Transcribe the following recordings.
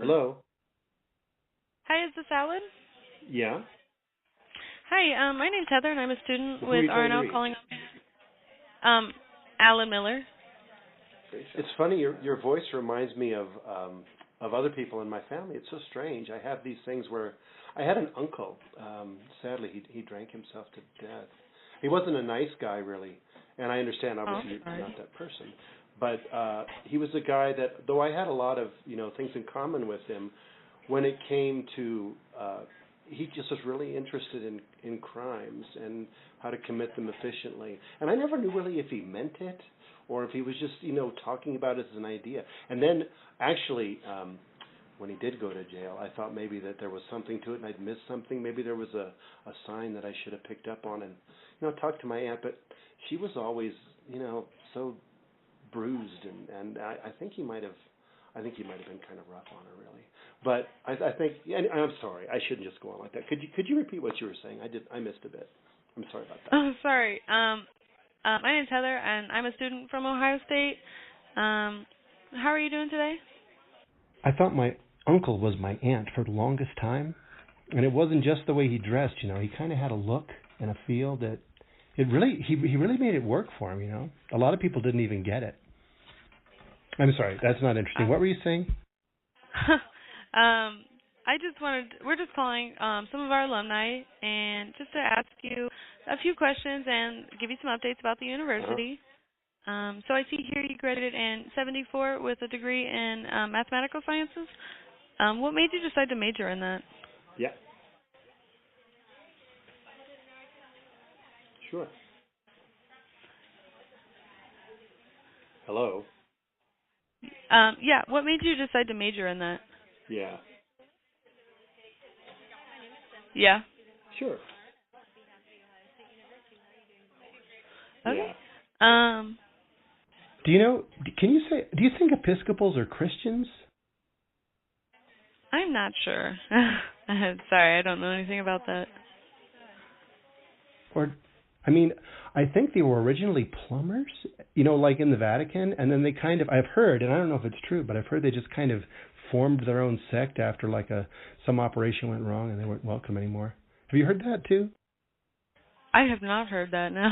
Hello? Hi, is this Alan? Yeah? Hi, my name's Heather, and I'm a student Well, who are with you trying to RNL reach? calling. Alan Miller. It's funny, your voice reminds me of other people in my family. It's so strange. I have these things where I had an uncle. Sadly, he drank himself to death. He wasn't a nice guy, really. And I understand, Oh, obviously, you're sorry. not that person. But he was a guy that, though I had a lot of, things in common with him, when it came to, he just was really interested in crimes and how to commit them efficiently. And I never knew really if he meant it or if he was just, talking about it as an idea. And then, actually, when he did go to jail, I thought maybe that there was something to it and I'd missed something. Maybe there was a sign that I should have picked up on and, talked to my aunt. But she was always, so bruised, and I think he might have. I think he might have been kind of rough on her, really. But I think, and I'm sorry, I shouldn't just go on like that. Could you repeat what you were saying? I missed a bit. I'm sorry about that. Oh, sorry. My name's Heather, and I'm a student from Ohio State. How are you doing today? I thought my uncle was my aunt for the longest time, and it wasn't just the way he dressed. He kind of had a look and a feel that he really made it work for him. A lot of people didn't even get it. I'm sorry, that's not interesting. What were you saying? We're just calling some of our alumni and just to ask you a few questions and give you some updates about the Uh-huh. university. So I see here you graduated in '74 with a degree in mathematical sciences. What made you decide to major in that? Yeah. Sure. Hello. Yeah, what made you decide to major in that? Yeah. Yeah. Sure. Okay. Yeah. Do you think Episcopals are Christians? I'm not sure. Sorry, I don't know anything about that. Or, I think they were originally plumbers, like in the Vatican, and then they I've heard, and I don't know if it's true, but I've heard they just kind of formed their own sect after some operation went wrong and they weren't welcome anymore. Have you heard that too? I have not heard that, no.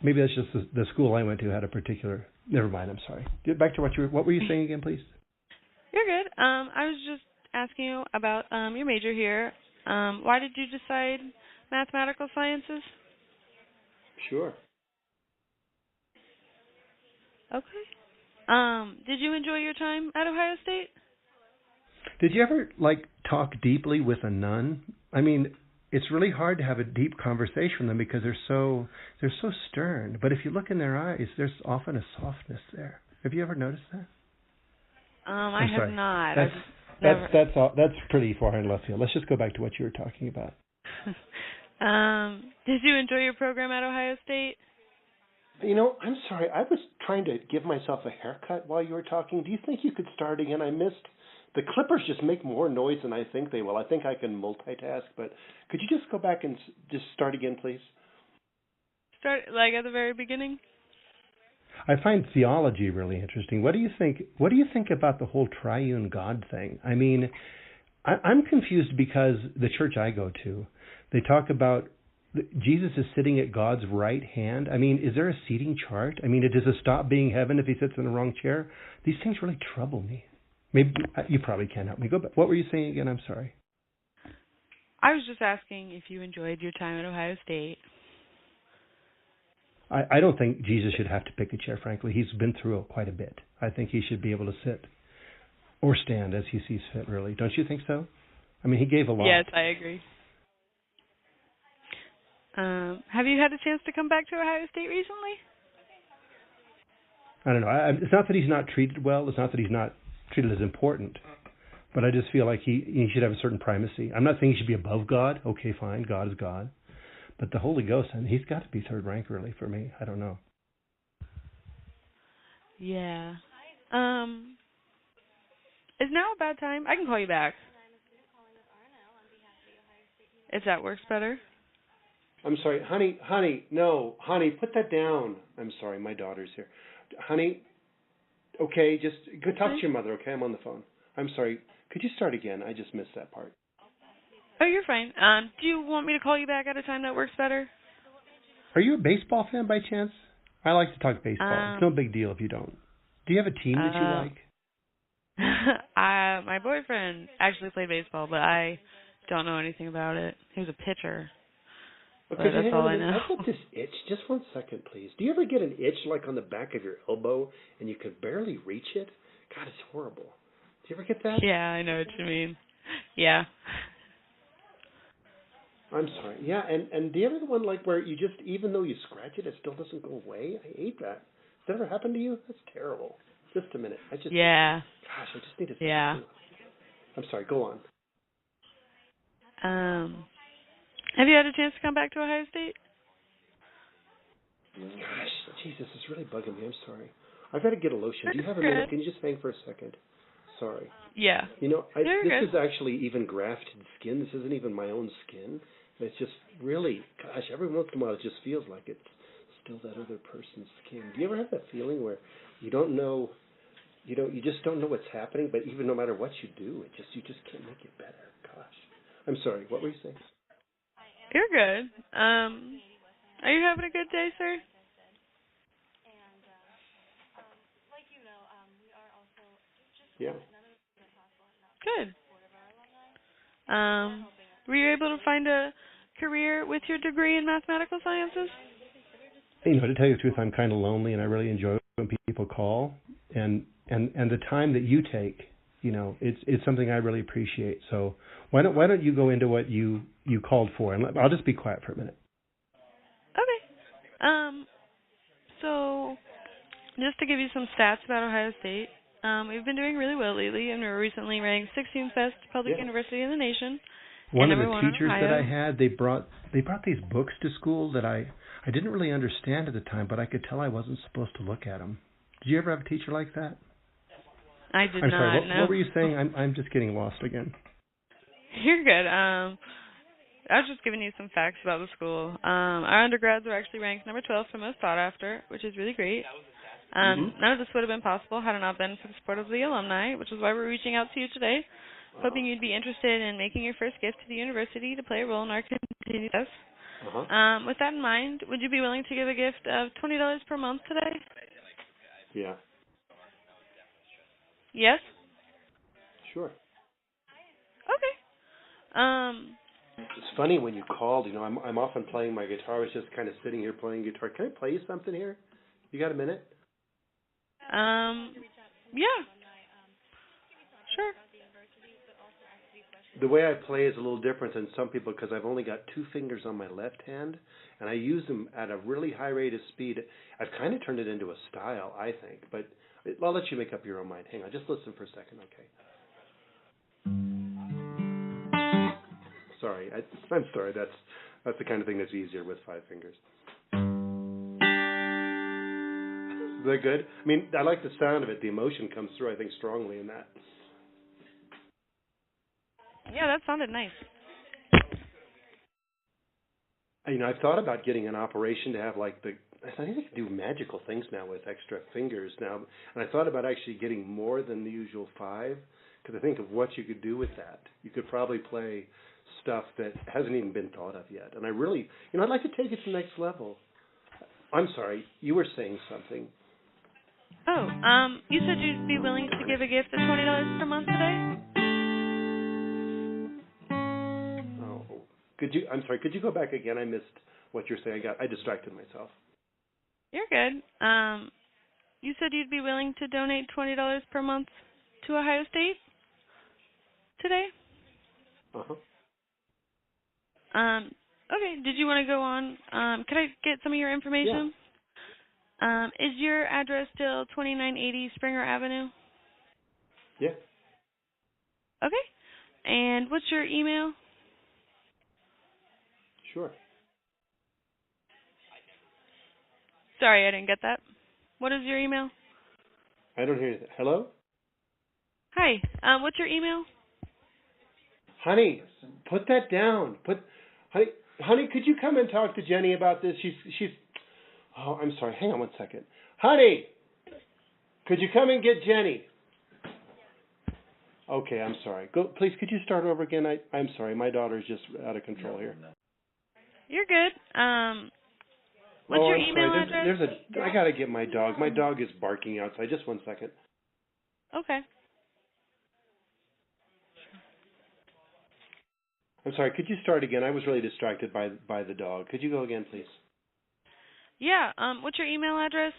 Maybe that's just the school I went to had a particular. Never mind. I'm sorry. Get back to what were you saying again, please? You're good. I was just asking you about your major here. Why did you decide mathematical sciences? Sure. Okay. Did you enjoy your time at Ohio State? Did you ever talk deeply with a nun? It's really hard to have a deep conversation with them because they're so stern. But if you look in their eyes, there's often a softness there. Have you ever noticed that? I I'm have sorry. not. That's all. That's pretty far in left field. Let's just go back to what you were talking about. Did you enjoy your program at Ohio State? I'm sorry. I was trying to give myself a haircut while you were talking. Do you think you could start again? I missed. The clippers just make more noise than I think they will. I think I can multitask, but could you just go back and just start again, please? Start at the very beginning? I find theology really interesting. What do you think? What do you think about the whole triune God thing? I'm confused because the church I go to, they talk about Jesus is sitting at God's right hand. Is there a seating chart? Does it stop being heaven if he sits in the wrong chair? These things really trouble me. Maybe you probably can't help me. Go back. What were you saying again? I'm sorry. I was just asking if you enjoyed your time at Ohio State. I don't think Jesus should have to pick a chair, frankly. He's been through it quite a bit. I think he should be able to sit or stand as he sees fit, really. Don't you think so? He gave a lot. Yes, I agree. Have you had a chance to come back to Ohio State recently? I don't know. It's not that he's not treated well. It's not that he's not treated as important. But I just feel like he should have a certain primacy. I'm not saying he should be above God. Okay, fine. God is God. But the Holy Ghost, he's got to be third rank, really, for me. I don't know. Yeah. Is now a bad time? I can call you back. If that works better. I'm sorry, honey, no, honey, put that down. I'm sorry, my daughter's here. Honey, Okay, just go talk to your mother, okay? I'm on the phone. I'm sorry. Could you start again? I just missed that part. Oh, you're fine. Do you want me to call you back at a time that works better? Are you a baseball fan by chance? I like to talk baseball. It's no big deal if you don't. Do you have a team that you like? My boyfriend actually played baseball, but I don't know anything about it. He was a pitcher. Okay, But that's all I know. I've got this itch. Just 1 second, please. Do you ever get an itch like on the back of your elbow and you could barely reach it? God, it's horrible. Do you ever get that? Yeah, I know what you mean. Yeah. I'm sorry. Yeah, and do you ever the one like where you just, even though you scratch it, it still doesn't go away? I hate that. Has that ever happened to you? That's terrible. Just a minute. Yeah. Gosh, I just need to. Yeah. I'm sorry. Go on. Have you had a chance to come back to Ohio State? Gosh, geez, this is really bugging me. I'm sorry. I've got to get a lotion. Do you have a minute? Can you just hang for a second? Sorry. Yeah. You know, You're this good. is actually even grafted skin. This isn't even my own skin. It's just really, gosh, every once in a while it just feels like it's still that other person's skin. Do you ever have that feeling where you don't know, you just don't know what's happening, but even no matter what you do, you just can't make it better. Gosh. I'm sorry. What were you saying? You're good. Are you having a good day, sir? Yeah. Good. Were you able to find a career with your degree in mathematical sciences? To tell you the truth, I'm kind of lonely, and I really enjoy when people call, and the time that you take, it's something I really appreciate. So why don't you go into what you called for, and I'll just be quiet for a minute. Okay. So just to give you some stats about Ohio State, we've been doing really well lately, and we were recently ranked 16th best public university in the nation. One of the teachers that I had, they brought these books to school that I didn't really understand at the time, but I could tell I wasn't supposed to look at them. Did you ever have a teacher like that? I did I'm not. sorry. No. What were you saying? I'm just getting lost again. You're good. I was just giving you some facts about the school. Our undergrads were actually ranked number 12 for most sought after, which is really great. None of this would have been possible had it not been for the support of the alumni, which is why we're reaching out to you today, hoping you'd be interested in making your first gift to the university to play a role in our continued success. With that in mind, would you be willing to give a gift of $20 per month today? Yeah. Yes? Sure. Okay. It's funny when you called. I'm often playing my guitar. I was just kind of sitting here playing guitar. Can I play you something here? You got a minute? Yeah. Sure. The way I play is a little different than some people because I've only got 2 fingers on my left hand, and I use them at a really high rate of speed. I've kind of turned it into a style, I think, but I'll let you make up your own mind. Hang on, just listen for a second, okay? Sorry, I'm sorry. That's the kind of thing that's easier with 5 fingers. Is that good? I mean, I like the sound of it. The emotion comes through, I think, strongly in that. Yeah, that sounded nice. I've thought about getting an operation to have I think they can do magical things now with extra fingers now. And I thought about actually getting more than the usual 5, because I think of what you could do with that. You could probably play stuff that hasn't even been thought of yet. And I really, I'd like to take it to the next level. I'm sorry, you were saying something. Oh, you said you'd be willing to give a gift of $20 per month today? I'm sorry, could you go back again? I missed what you're saying. I distracted myself. You're good. You said you'd be willing to donate $20 per month to Ohio State today? Okay, did you want to go on? Could I get some of your information? Yeah. Is your address still 2980 Springer Avenue? Yeah. Okay. And what's your email? Sure. Sorry, I didn't get that. What is your email? I don't hear you. Hello? Hi. What's your email? Honey, put that down. Honey, could you come and talk to Jenny about this? She's. Oh, I'm sorry. Hang on 1 second. Honey, Could you come and get Jenny? Okay, I'm sorry. Please, could you start over again? I'm sorry. My daughter's just out of control here. You're good. What's your email address? I got to get my dog. My dog is barking outside. Just 1 second. Okay. I'm sorry. Could you start again? I was really distracted by the dog. Could you go again, please? Yeah. What's your email address?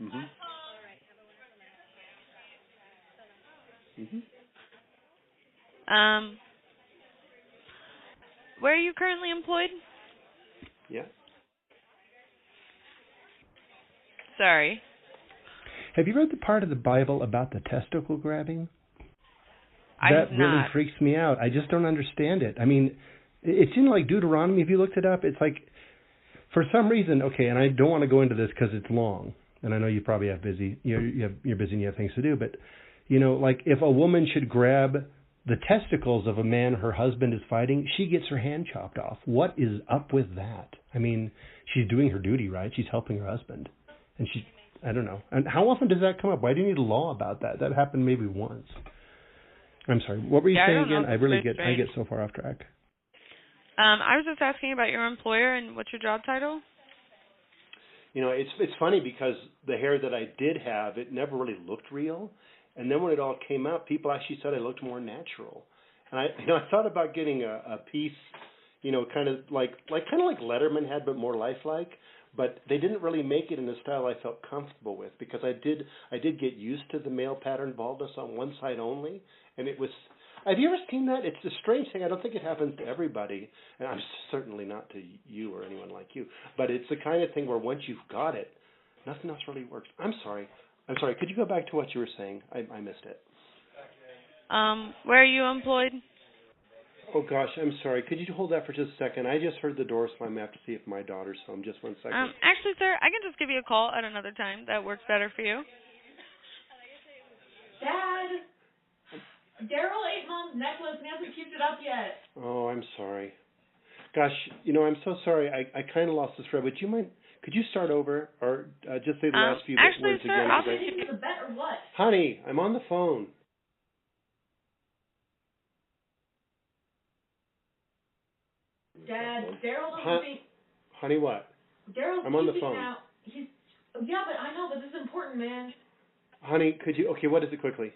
Mhm. Mhm. Where are you currently employed? Yeah. Sorry. Have you read the part of the Bible about the testicle grabbing? I That have really not. freaks me out. I just don't understand it. I mean, it's in like Deuteronomy. If you looked it up, it's like, for some reason, okay, and I don't want to go into this because it's long, and I know you probably have you're busy and you have things to do, but, you know, like if a woman should grab the testicles of a man her husband is fighting, she gets her hand chopped off. What is up with that? I mean, she's doing her duty, right? She's helping her husband. And I don't know. And how often does that come up? Why do you need a law about that? That happened maybe once. I'm sorry. What were you saying again? I get so far off track. I was just asking about your employer and what's your job title? You know, it's funny because the hair that I did have, it never really looked real. And then when it all came out, people actually said I looked more natural. And I thought about getting a piece, you know, kind of like Letterman had, but more lifelike. But they didn't really make it in a style I felt comfortable with, because I did get used to the male pattern baldness on one side only, and it was. Have you ever seen that? It's a strange thing. I don't think it happens to everybody, and I'm certainly not to you or anyone like you. But it's the kind of thing where once you've got it, nothing else really works. I'm sorry. Could you go back to what you were saying? I missed it. Where are you employed? Oh, gosh, I'm sorry. Could you hold that for just a second? I just heard the door slam. I have to see if my daughter's home. Just 1 second. Actually, sir, I can just give you a call at another time. That works better for you. Dad, Daryl ate Mom's necklace and he hasn't kept it up yet. Oh, I'm sorry. Gosh, you know, I'm so sorry. I kind of lost this thread. Would you mind? Could you start over or just say the last few words sir, again? I'll Did you the bet or what? Honey, I'm on the phone. Dad, Daryl doesn't think. Honey, what? Daryl's I'm on the keeping phone. out. Yeah, but I know, but this is important, man. Honey, could you? Okay, what is it quickly?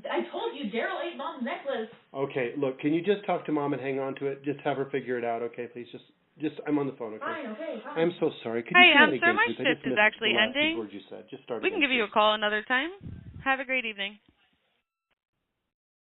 I told you, Daryl ate Mom's necklace. Okay, look, can you just talk to Mom and hang on to it? Just have her figure it out, okay? Please, just I'm on the phone, okay? Fine, okay, fine. I'm so sorry. Could you say that again, sir, my please? shift is actually the last ending. words you said. Just start We can again, give you a please. call another time. Have a great evening.